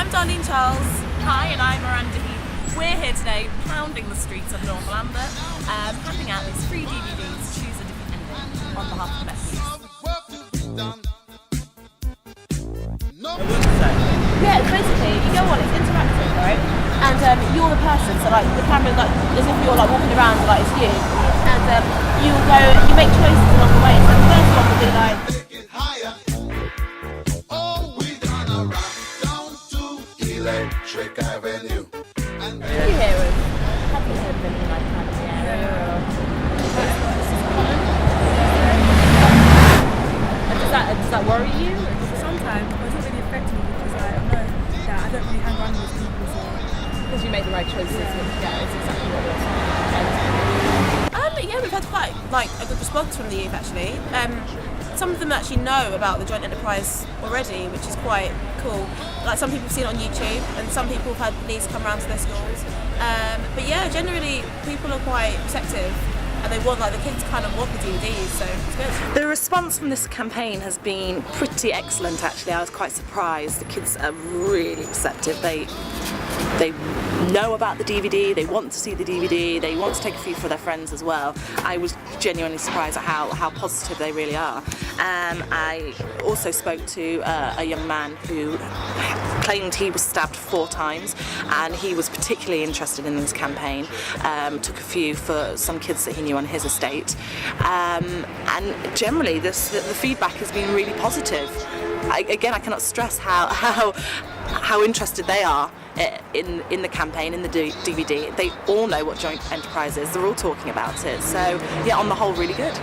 Charles. Hi, and I'm Miranda Heath. We're here today, pounding the streets of North Lambeth, handing out these free DVDs, Choose a Different Ending, on behalf of the Met Police. Yeah, basically, you go on, it's interactive, right? And you're the person, so like the camera's like as if you're like walking around, like it's you. And you go, you make choices along the way. So the first one will be like. Electric Avenue. Have you heard of anything like that in the area? And does that worry you? Sometimes, but it doesn't really affect me because I know that I don't really hang around with people. So. Because you made the right choices. Yeah, it's exactly what you're saying. Yeah, we've had quite a good response from the youth actually. Some of them actually know about the joint enterprise already, which is quite cool. Like some people have seen it on YouTube, and some people have had police come around to their schools. But yeah, generally people are quite receptive, and they want, like, the kids kind of want the DVDs, so it's good. The response from this campaign has been pretty excellent actually. I was quite surprised. The kids are really receptive. They know about the DVD, they want to see the DVD, they want to take a few for their friends as well. I was genuinely surprised at how positive they really are. I also spoke to a young man who claimed he was stabbed 4 times, and he was particularly interested in this campaign. Took a few for some kids that he knew on his estate. And generally the feedback has been really positive. I cannot stress how interested they are in the campaign, in the DVD. They all know what joint enterprise is. They're all talking about it. So yeah, on the whole, really good.